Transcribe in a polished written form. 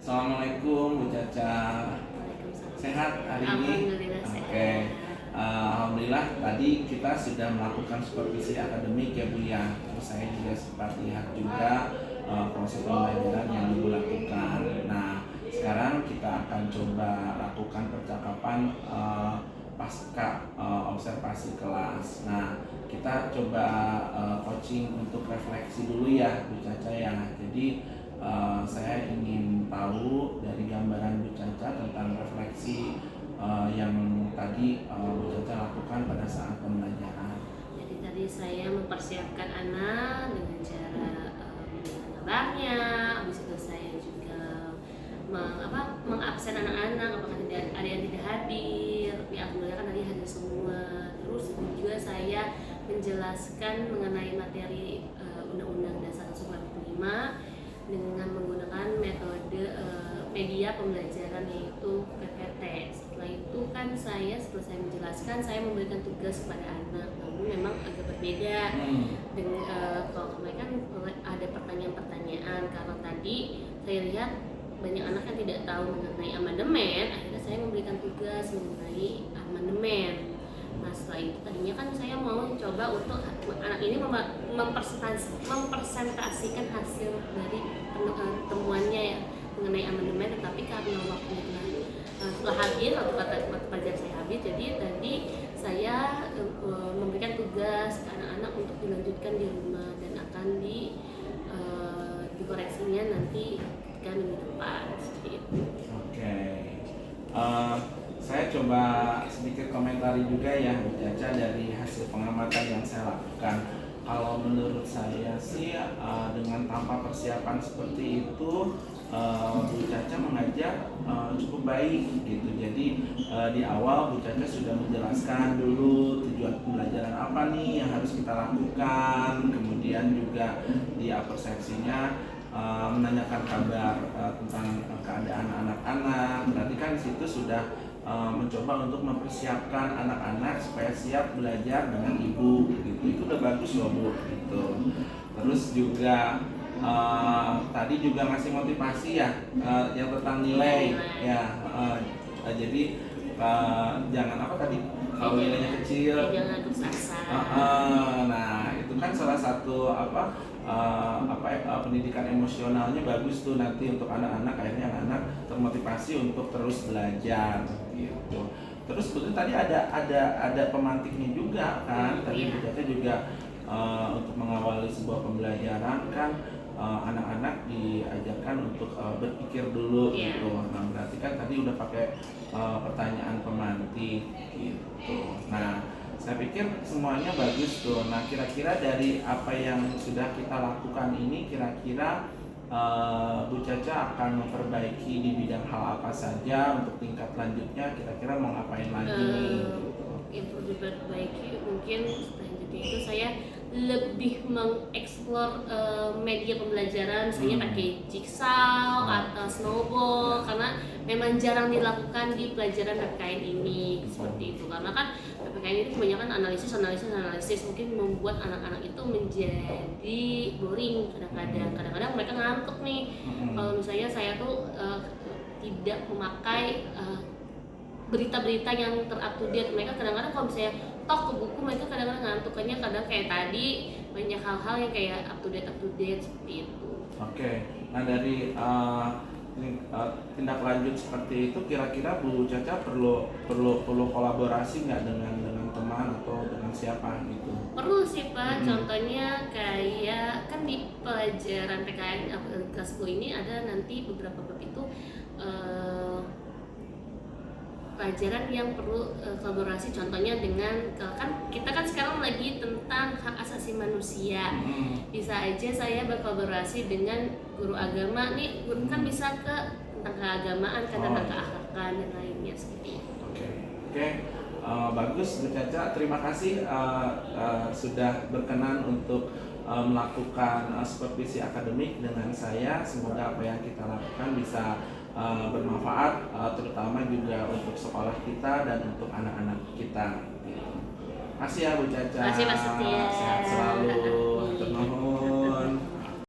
Assalamualaikum Bu Caca. Waalaikumsalam. Sehat hari ini? Alhamdulillah sehat. Oke. Alhamdulillah tadi kita sudah melakukan supervisi akademik ya Bu ya. Terus saya juga sempat lihat juga proses pembelajaran yang Ibu lakukan. Nah, sekarang kita akan coba lakukan percakapan pasca observasi kelas. Nah, kita coba coaching untuk refleksi dulu ya Bu Caca ya. Jadi saya ingin tahu dari gambaran Bu Caca tentang refleksi yang tadi Bu Caca lakukan pada saat pembelajaran. Jadi tadi saya mempersiapkan anak dengan cara mendengar kabarnya. Habis itu saya juga mengabsen anak-anak apakah ada yang tidak hadir. Ya alhamdulillah kan tadi hadir semua. Terus juga saya menjelaskan mengenai materi Undang-Undang Dasar 45 dengan menggunakan metode media pembelajaran yaitu PPT. Setelah itu kan setelah saya menjelaskan, saya memberikan tugas kepada anak. Namun memang agak berbeda dengan kalau kemarin kan ada pertanyaan-pertanyaan, karena tadi saya lihat banyak anak yang tidak tahu mengenai amandemen. Akhirnya saya memberikan tugas mengenai amandemen. Nah setelah itu tadinya kan saya mau coba untuk anak ini mempresentasikan hasil dari temuannya ya mengenai amandemen, tetapi karena waktunya telah habis atau kata pelajaran saya habis, jadi tadi saya memberikan tugas ke anak-anak untuk dilanjutkan di rumah dan akan dikoreksinya nanti ketika minggu depan seperti itu. Oke. Saya coba sedikit komentari juga ya Bu Caca dari hasil pengamatan yang saya lakukan. Kalau menurut saya sih dengan tanpa persiapan seperti itu Bu Caca mengajar cukup baik gitu. Jadi di awal Bu Caca sudah menjelaskan dulu tujuan pembelajaran apa nih yang harus kita lakukan. Kemudian juga di persepsinya menanyakan kabar tentang keadaan anak-anak. Berarti kan di situ sudah mencoba untuk mempersiapkan anak-anak supaya siap belajar dengan ibu gitu. Itu udah bagus loh Bu gitu. Terus juga tadi juga ngasih motivasi ya yang tentang nilai ya. Jadi jangan apa tadi kalau nilainya kecil jangan putus asa. Nah itu kan salah satu pendidikan emosionalnya bagus tuh nanti untuk anak-anak, akhirnya anak-anak termotivasi untuk terus belajar gitu. Terus sebetulnya tadi ada pemantiknya juga kan. Tadi Bu Caca juga untuk mengawali sebuah pembelajaran kan anak-anak diajarkan untuk berpikir dulu gitu. Nah berarti kan tadi udah pakai pertanyaan pemantik gitu. Nah saya pikir semuanya bagus tuh. Nah kira-kira dari apa yang sudah kita lakukan ini, kira-kira Bu Caca akan memperbaiki di bidang hal apa saja untuk tingkat lanjutnya, kira-kira mau ngapain lagi nih? Yang perlu diperbaiki mungkin selanjutnya itu saya lebih mengeksplor media pembelajaran, misalnya pakai jigsaw atau snowball, karena memang jarang dilakukan di pelajaran PPKN ini seperti itu. Karena kan PPKN ini kebanyakan analisis mungkin membuat anak-anak itu menjadi boring kadang-kadang mereka ngantuk nih. Kalau misalnya saya tuh tidak memakai berita-berita yang ter-up-to-date. Mereka kadang-kadang kalau misalnya tok ke buku, mereka kadang-kadang ngantukannya kadang kayak tadi banyak hal-hal yang kayak up-to-date seperti itu. Oke. Nah dari tindak lanjut seperti itu, kira-kira Bu Caca perlu kolaborasi nggak dengan teman atau dengan siapa gitu? Perlu sih Pak. Contohnya kayak kan di pelajaran PKN kelas 10 ini ada nanti beberapa bab itu pelajaran yang perlu kolaborasi, contohnya dengan kan kita kan sekarang lagi tentang hak asasi manusia. Bisa aja saya berkolaborasi dengan guru agama nih, guru kan bisa tentang keagamaan, tentang keakhlakan dan lainnya seperti itu. Oke. Bagus Bu Caca, terima kasih sudah berkenan untuk melakukan supervisi akademik dengan saya. Semoga apa yang kita lakukan bisa bermanfaat, terutama juga untuk sekolah kita dan untuk anak-anak kita. Makasih ya Bu Caca. Terima kasih Mas Setia. Sehat selalu.